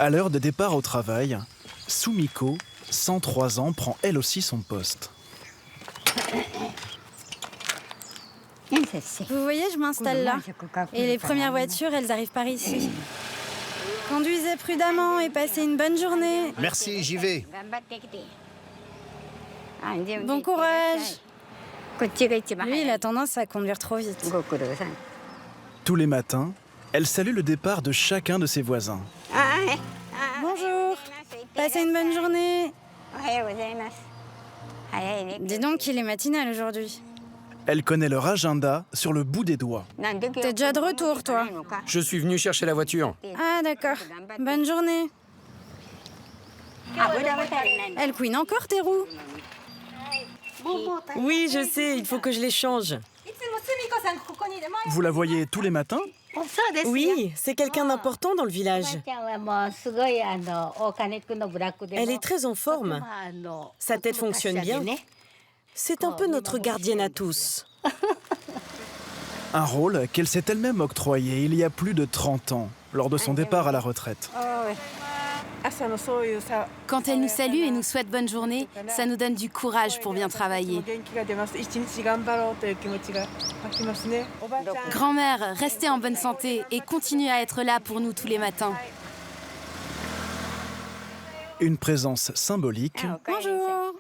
À l'heure de départ au travail, Sumiko, 103 ans, prend elle aussi son poste. Vous voyez, je m'installe là. Et les premières voitures, elles arrivent par ici. Conduisez prudemment et passez une bonne journée. Merci, j'y vais. Bon courage. Lui, il a tendance à conduire trop vite. Tous les matins, elle salue le départ de chacun de ses voisins. Bonjour. Passez une bonne journée. Dis donc, il est matinal aujourd'hui. Elle connaît leur agenda sur le bout des doigts. T'es déjà de retour, toi? Je suis venu chercher la voiture. Ah, d'accord. Bonne journée. Elle couine encore, tes roues? Oui, je sais, il faut que je les change. Vous la voyez tous les matins? Oui, c'est quelqu'un d'important dans le village. Elle est très en forme. Sa tête fonctionne bien. C'est un peu notre gardienne à tous. Un rôle qu'elle s'est elle-même octroyé il y a plus de 30 ans, lors de son départ à la retraite. Quand elle nous salue et nous souhaite bonne journée, ça nous donne du courage pour bien travailler. Grand-mère, restez en bonne santé et continuez à être là pour nous tous les matins. Une présence symbolique, Bonjour.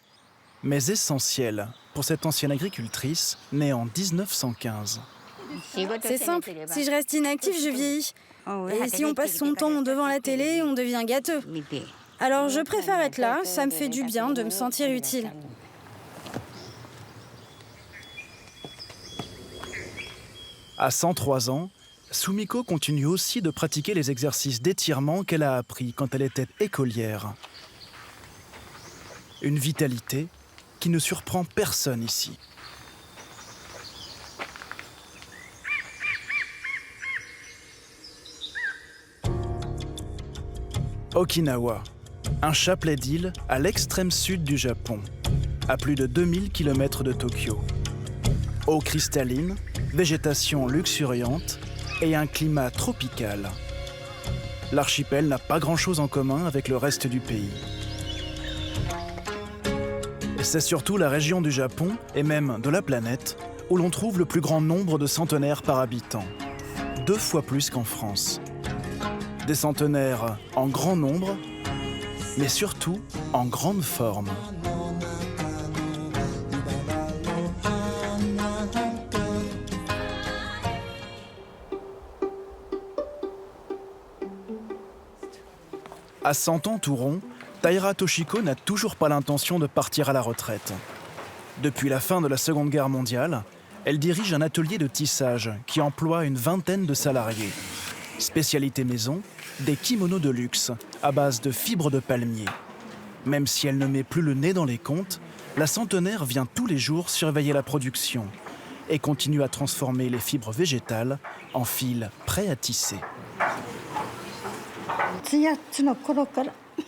mais essentielle pour cette ancienne agricultrice née en 1915. C'est simple. Si je reste inactive, je vieillis. Et si on passe son temps devant la télé, on devient gâteux. Alors je préfère être là, ça me fait du bien de me sentir utile. À 103 ans, Sumiko continue aussi de pratiquer les exercices d'étirement qu'elle a appris quand elle était écolière. Une vitalité qui ne surprend personne ici. Okinawa, un chapelet d'îles à l'extrême sud du Japon, à plus de 2000 km de Tokyo. Eau cristalline, végétation luxuriante et un climat tropical. L'archipel n'a pas grand-chose en commun avec le reste du pays. C'est surtout la région du Japon, et même de la planète, où l'on trouve le plus grand nombre de centenaires par habitant. 2 fois plus qu'en France. Des centenaires en grand nombre, mais surtout en grande forme. À 100 ans tout rond, Taira Toshiko n'a toujours pas l'intention de partir à la retraite. Depuis la fin de la Seconde Guerre mondiale, elle dirige un atelier de tissage qui emploie une vingtaine de salariés. Spécialité maison, des kimonos de luxe à base de fibres de palmier. Même si elle ne met plus le nez dans les comptes, la centenaire vient tous les jours surveiller la production et continue à transformer les fibres végétales en fils prêts à tisser.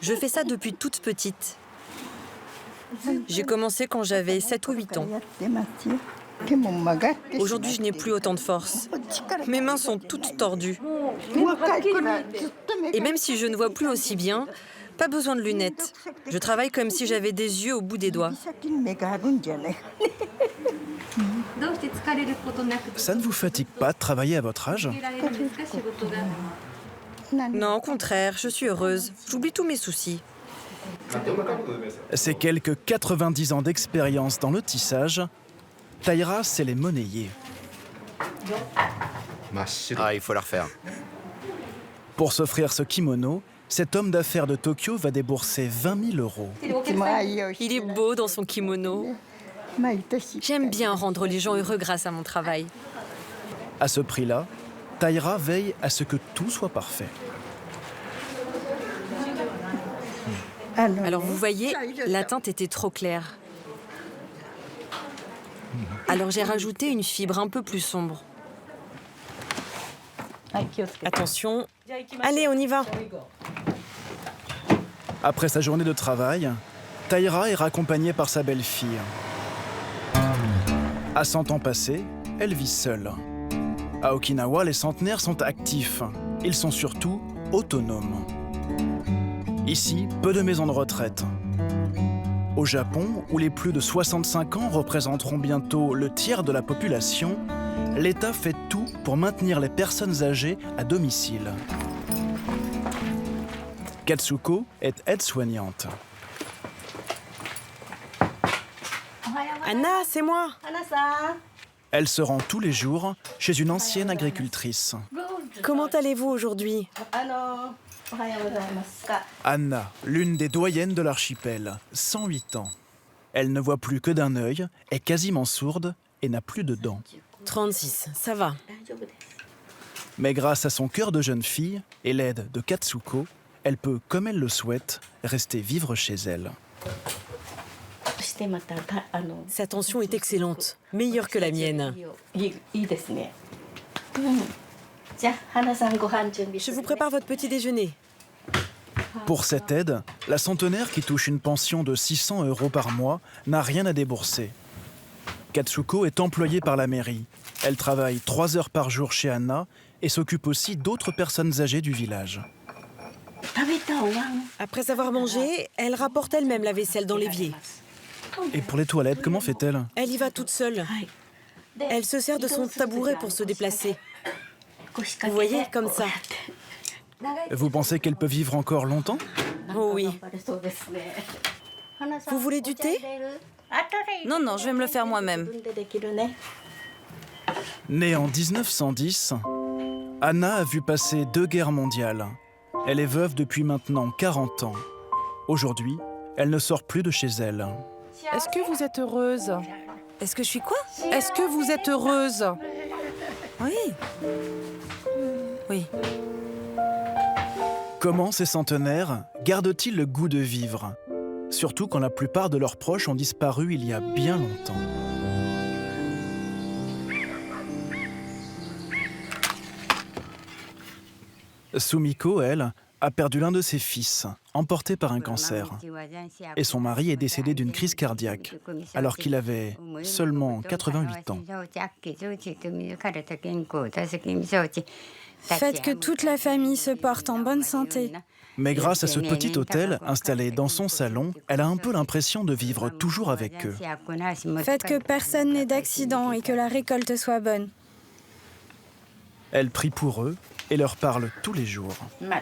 Je fais ça depuis toute petite. J'ai commencé quand j'avais 7 ou 8 ans. Aujourd'hui, je n'ai plus autant de force. Mes mains sont toutes tordues. Et même si je ne vois plus aussi bien, pas besoin de lunettes. Je travaille comme si j'avais des yeux au bout des doigts. Ça ne vous fatigue pas de travailler à votre âge ? Non, au contraire, je suis heureuse. J'oublie tous mes soucis. Ces quelques 90 ans d'expérience dans le tissage, Taira sait les monnayer. Ah, il faut la refaire. Pour s'offrir ce kimono, cet homme d'affaires de Tokyo va débourser 20 000 euros. Il est beau dans son kimono. J'aime bien rendre les gens heureux grâce à mon travail. À ce prix-là, Taira veille à ce que tout soit parfait. Alors vous voyez, la teinte était trop claire. Alors j'ai rajouté une fibre un peu plus sombre. Attention. Allez, on y va. Après sa journée de travail, Taira est raccompagnée par sa belle-fille. À 100 ans passés, elle vit seule. À Okinawa, les centenaires sont actifs. Ils sont surtout autonomes. Ici, peu de maisons de retraite. Au Japon, où les plus de 65 ans représenteront bientôt le tiers de la population, l'État fait tout pour maintenir les personnes âgées à domicile. Katsuko est aide-soignante. Anna, c'est moi. Elle se rend tous les jours chez une ancienne agricultrice. Comment allez-vous aujourd'hui? Anna, l'une des doyennes de l'archipel, 108 ans. Elle ne voit plus que d'un œil, est quasiment sourde et n'a plus de dents. 36, ça va. Mais grâce à son cœur de jeune fille et l'aide de Katsuko, elle peut, comme elle le souhaite, rester vivre chez elle. Sa tension est excellente, meilleure que la mienne. Je vous prépare votre petit déjeuner. Pour cette aide, la centenaire qui touche une pension de 600 € par mois n'a rien à débourser. Katsuko est employée par la mairie. Elle travaille 3 heures par jour chez Anna et s'occupe aussi d'autres personnes âgées du village. Après avoir mangé, elle rapporte elle-même la vaisselle dans l'évier. Et pour les toilettes, comment fait-elle? Elle y va toute seule. Elle se sert de son tabouret pour se déplacer. Vous voyez, comme ça. Vous pensez qu'elle peut vivre encore longtemps? Oh oui. Vous voulez du thé? Non, non, je vais me le faire moi-même. Née en 1910, Anna a vu passer 2 guerres mondiales. Elle est veuve depuis maintenant 40 ans. Aujourd'hui, elle ne sort plus de chez elle. Est-ce que vous êtes heureuse? Est-ce que je suis quoi? Est-ce que vous êtes heureuse? Oui. Oui. Comment ces centenaires gardent-ils le goût de vivre? Surtout quand la plupart de leurs proches ont disparu il y a bien longtemps. Sumiko, elle, a perdu l'un de ses fils, emporté par un cancer. Et son mari est décédé d'une crise cardiaque, alors qu'il avait seulement 88 ans. Faites que toute la famille se porte en bonne santé. Mais grâce à ce petit hôtel installé dans son salon, elle a un peu l'impression de vivre toujours avec eux. Faites que personne n'ait d'accident et que la récolte soit bonne. Elle prie pour eux et leur parle tous les jours. Quoi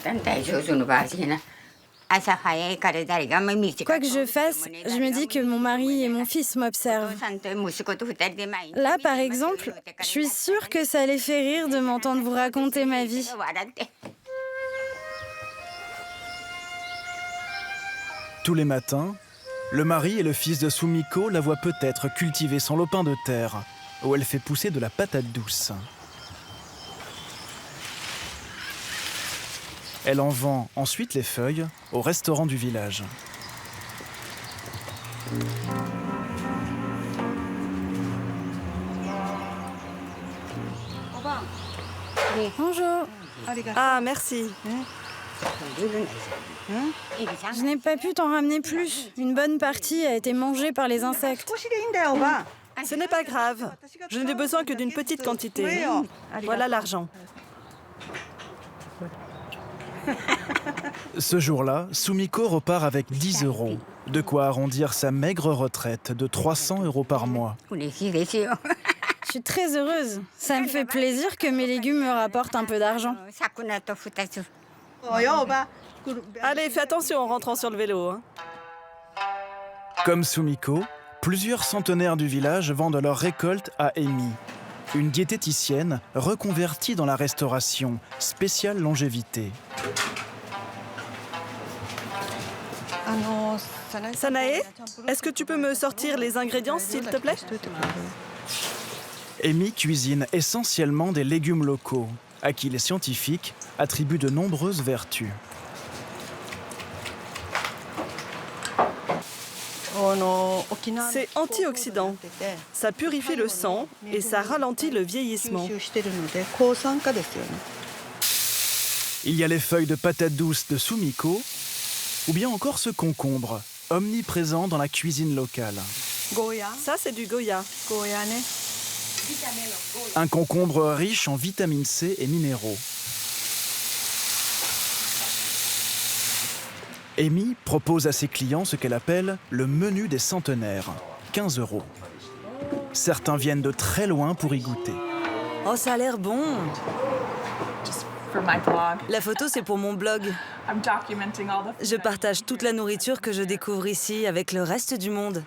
que je fasse, je me dis que mon mari et mon fils m'observent. Là, par exemple, je suis sûre que ça les fait rire de m'entendre vous raconter ma vie. Tous les matins, le mari et le fils de Sumiko la voient peut-être cultiver son lopin de terre, où elle fait pousser de la patate douce. Elle en vend ensuite les feuilles au restaurant du village. Bonjour. Ah, merci. Je n'ai pas pu t'en ramener plus. Une bonne partie a été mangée par les insectes. Ce n'est pas grave. Je n'ai besoin que d'une petite quantité. Voilà l'argent. Ce jour-là, Sumiko repart avec 10 €, de quoi arrondir sa maigre retraite de 300 € par mois. Je suis très heureuse. Ça me fait plaisir que mes légumes me rapportent un peu d'argent. Allez, fais attention en rentrant sur le vélo. Hein. Comme Sumiko, plusieurs centenaires du village vendent leur récolte à Emi, une diététicienne reconvertie dans la restauration, spéciale longévité. Sanae, est-ce que tu peux me sortir les ingrédients, s'il te plaît? Emi cuisine essentiellement des légumes locaux, à qui les scientifiques attribuent de nombreuses vertus. C'est antioxydant. Ça purifie le sang et ça ralentit le vieillissement. Il y a les feuilles de patate douce de Sumiko, ou bien encore ce concombre, omniprésent dans la cuisine locale. Ça, c'est du Goya. Un concombre riche en vitamine C et minéraux. Amy propose à ses clients ce qu'elle appelle le menu des centenaires, 15 €. Certains viennent de très loin pour y goûter. Oh, ça a l'air bon. La photo, c'est pour mon blog. Je partage toute la nourriture que je découvre ici avec le reste du monde.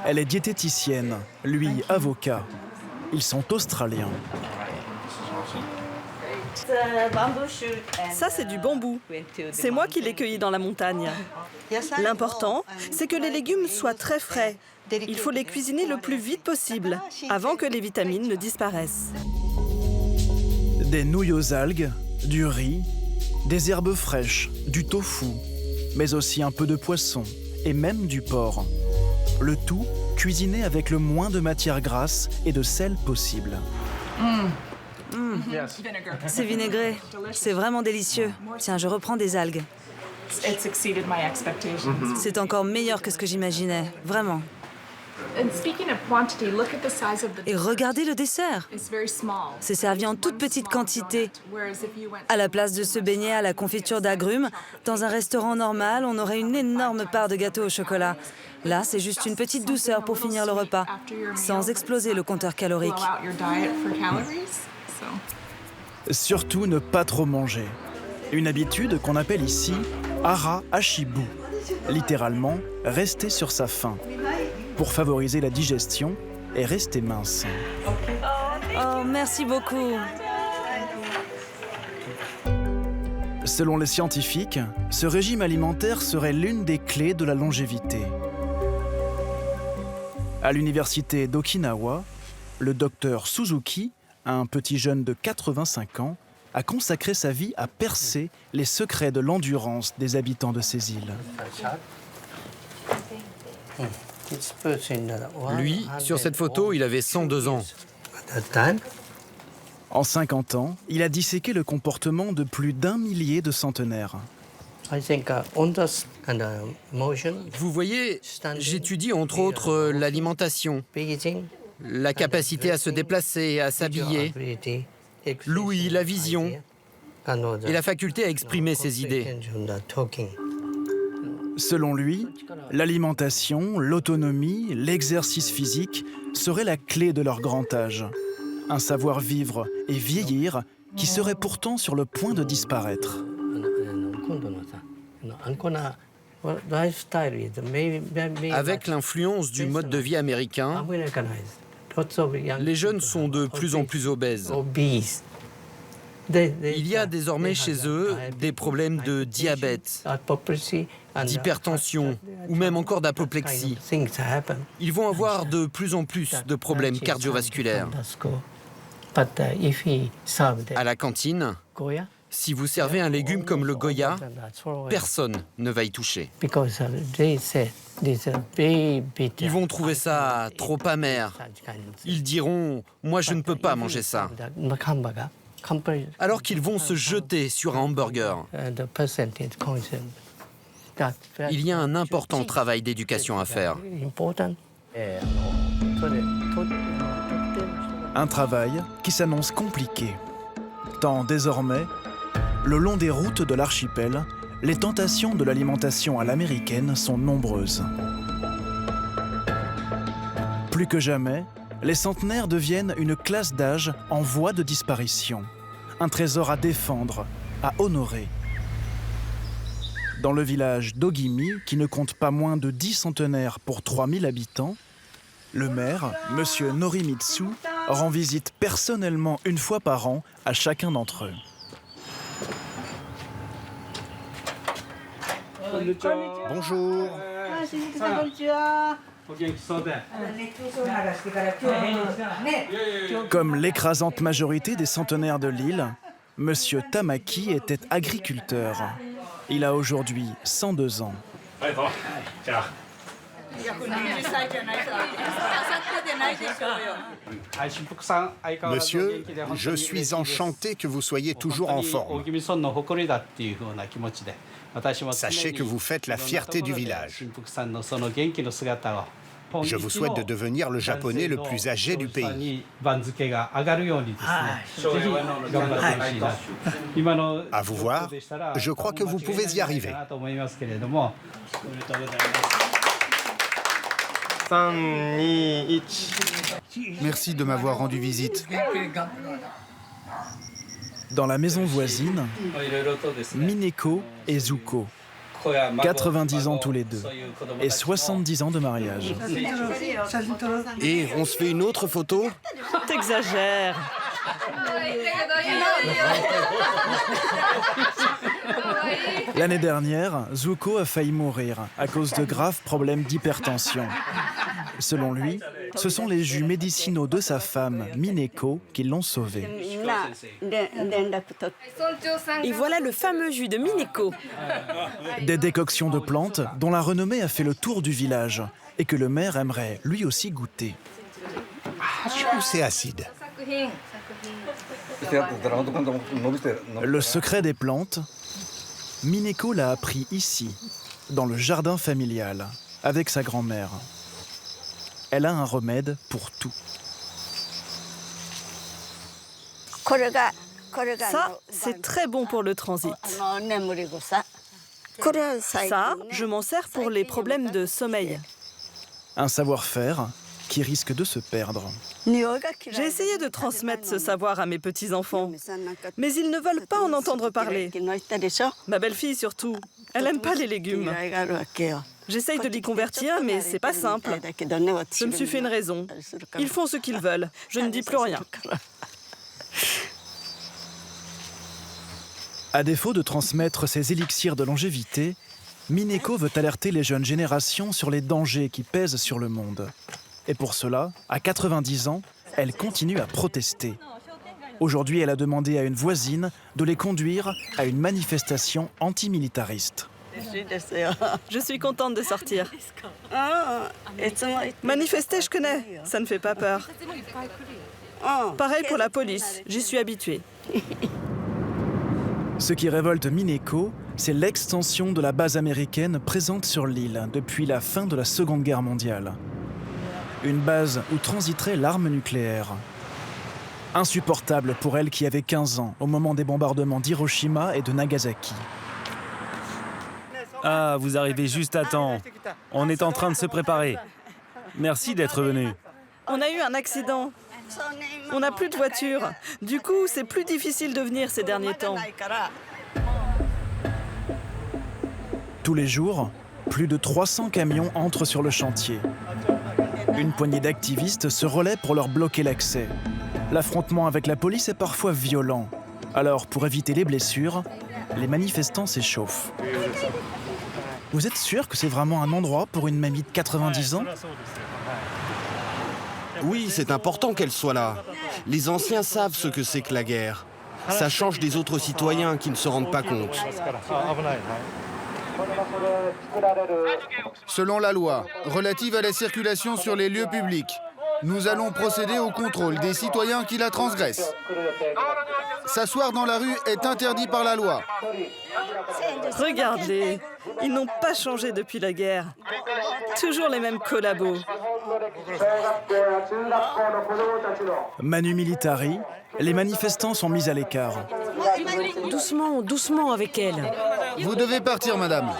Elle est diététicienne, lui avocat. Ils sont australiens. Ça, c'est du bambou. C'est moi qui l'ai cueilli dans la montagne. L'important, c'est que les légumes soient très frais. Il faut les cuisiner le plus vite possible, avant que les vitamines ne disparaissent. Des nouilles aux algues, du riz, des herbes fraîches, du tofu, mais aussi un peu de poisson et même du porc. Le tout cuisiné avec le moins de matière grasse et de sel possible. C'est vinaigré. C'est vraiment délicieux. Tiens, je reprends des algues. C'est encore meilleur que ce que j'imaginais. Vraiment. Et regardez le dessert. C'est servi en toute petite quantité. À la place de se baigner à la confiture d'agrumes, dans un restaurant normal, on aurait une énorme part de gâteau au chocolat. Là, c'est juste une petite douceur pour finir le repas, sans exploser le compteur calorique. Surtout ne pas trop manger. Une habitude qu'on appelle ici hara hashibu, littéralement rester sur sa faim, pour favoriser la digestion et rester mince. Oh, merci beaucoup. Selon les scientifiques, ce régime alimentaire serait l'une des clés de la longévité. À l'université d'Okinawa, le docteur Suzuki, un petit jeune de 85 ans, a consacré sa vie à percer les secrets de l'endurance des habitants de ces îles. Lui, sur cette photo, il avait 102 ans. En 50 ans, il a disséqué le comportement de plus d'1 millier de centenaires. Vous voyez, j'étudie entre autres l'alimentation, la capacité à se déplacer, à s'habiller, l'ouïe, la vision et la faculté à exprimer ses idées. Selon lui, l'alimentation, l'autonomie, l'exercice physique seraient la clé de leur grand âge. Un savoir-vivre et vieillir qui serait pourtant sur le point de disparaître. Avec l'influence du mode de vie américain, les jeunes sont de plus en plus obèses. Il y a désormais chez eux des problèmes de diabète, d'hypertension ou même encore d'apoplexie. Ils vont avoir de plus en plus de problèmes cardiovasculaires. À la cantine, si vous servez un légume comme le goya, personne ne va y toucher. Ils vont trouver ça trop amer. Ils diront « moi je ne peux pas manger ça ». Alors qu'ils vont se jeter sur un hamburger. Il y a un important travail d'éducation à faire. Un travail qui s'annonce compliqué. Tant désormais, le long des routes de l'archipel, les tentations de l'alimentation à l'américaine sont nombreuses. Plus que jamais, les centenaires deviennent une classe d'âge en voie de disparition. Un trésor à défendre, à honorer. Dans le village d'Ogimi, qui ne compte pas moins de 10 centenaires pour 3000 habitants, le maire, M. Norimitsu, rend visite personnellement une fois par an à chacun d'entre eux. Bonjour. Comme l'écrasante majorité des centenaires de l'île, M. Tamaki était agriculteur. Il a aujourd'hui 102 ans. Monsieur, je suis enchanté que vous soyez toujours en forme. Sachez que vous faites la fierté du village. Je vous souhaite de devenir le Japonais le plus âgé du pays. À vous voir, je crois que vous pouvez y arriver. Merci de m'avoir rendu visite. Dans la maison voisine, Mineko et Zuko, 90 ans tous les deux, et 70 ans de mariage. Et on se fait une autre photo? T'exagères. L'année dernière, Zuko a failli mourir à cause de graves problèmes d'hypertension. Selon lui, ce sont les jus médicinaux de sa femme, Mineko, qui l'ont sauvé. Et voilà le fameux jus de Mineko. Des décoctions de plantes dont la renommée a fait le tour du village et que le maire aimerait lui aussi goûter. C'est acide. Le secret des plantes, Mineko l'a appris ici, dans le jardin familial, avec sa grand-mère. Elle a un remède pour tout. Ça, c'est très bon pour le transit. Ça, je m'en sers pour les problèmes de sommeil. Un savoir-faire qui risque de se perdre. J'ai essayé de transmettre ce savoir à mes petits-enfants, mais ils ne veulent pas en entendre parler. Ma belle-fille surtout, elle n'aime pas les légumes. J'essaye de l'y convertir, mais c'est pas simple. Je me suis fait une raison. Ils font ce qu'ils veulent. Je ne dis plus rien. À défaut de transmettre ses élixirs de longévité, Mineko veut alerter les jeunes générations sur les dangers qui pèsent sur le monde. Et pour cela, à 90 ans, elle continue à protester. Aujourd'hui, elle a demandé à une voisine de les conduire à une manifestation antimilitariste. Je suis contente de sortir. Manifester, je connais. Ça ne fait pas peur. Pareil pour la police. J'y suis habituée. Ce qui révolte Mineko, c'est l'extension de la base américaine présente sur l'île depuis la fin de la Seconde Guerre mondiale. Une base où transiterait l'arme nucléaire. Insupportable pour elle qui avait 15 ans au moment des bombardements d'Hiroshima et de Nagasaki. Ah, vous arrivez juste à temps. On est en train de se préparer. Merci d'être venu. On a eu un accident. On n'a plus de voiture. Du coup, c'est plus difficile de venir ces derniers temps. Tous les jours, plus de 300 camions entrent sur le chantier. Une poignée d'activistes se relaient pour leur bloquer l'accès. L'affrontement avec la police est parfois violent. Alors, pour éviter les blessures, les manifestants s'échauffent. Vous êtes sûr que c'est vraiment un endroit pour une mamie de 90 ans ? Oui, c'est important qu'elle soit là. Les anciens savent ce que c'est que la guerre. Ça change des autres citoyens qui ne se rendent pas compte. Selon la loi relative à la circulation sur les lieux publics, nous allons procéder au contrôle des citoyens qui la transgressent. S'asseoir dans la rue est interdit par la loi. Regardez, ils n'ont pas changé depuis la guerre. Toujours les mêmes collabos. Manu Militari, les manifestants sont mis à l'écart. Doucement, doucement avec elle. Vous devez partir, madame.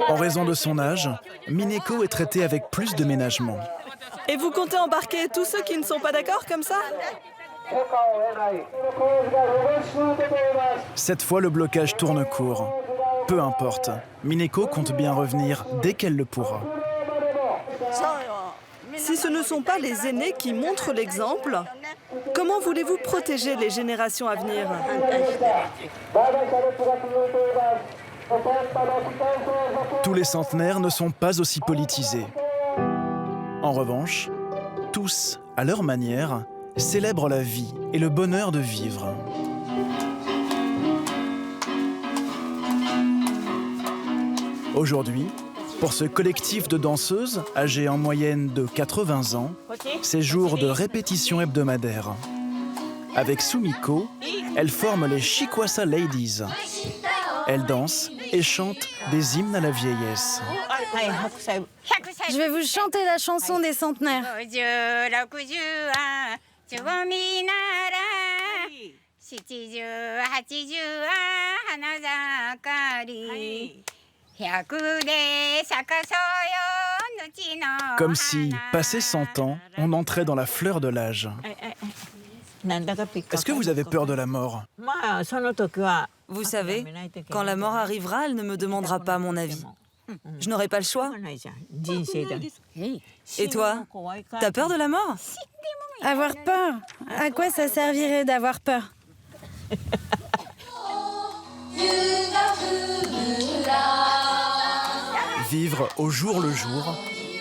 En raison de son âge, Mineko est traitée avec plus de ménagement. Et vous comptez embarquer tous ceux qui ne sont pas d'accord comme ça ? Cette fois, le blocage tourne court. Peu importe, Mineko compte bien revenir dès qu'elle le pourra. Si ce ne sont pas les aînés qui montrent l'exemple, comment voulez-vous protéger les générations à venir ? Tous les centenaires ne sont pas aussi politisés. En revanche, tous, à leur manière, célèbrent la vie et le bonheur de vivre. Aujourd'hui, pour ce collectif de danseuses, âgées en moyenne de 80 ans, c'est jour de répétition hebdomadaire. Avec Sumiko, elles forment les Shikwasa Ladies. Elles dansent et chantent des hymnes à la vieillesse. Je vais vous chanter la chanson des centenaires. Comme si, passé 100 ans, on entrait dans la fleur de l'âge. Est-ce que vous avez peur de la mort? Vous savez, quand la mort arrivera, elle ne me demandera pas mon avis. Je n'aurai pas le choix. Et toi, t'as peur de la mort? Avoir peur? À quoi ça servirait d'avoir peur? Vivre au jour le jour,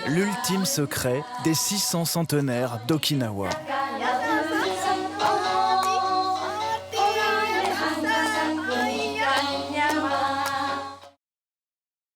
l'ultime secret des 600 centenaires d'Okinawa.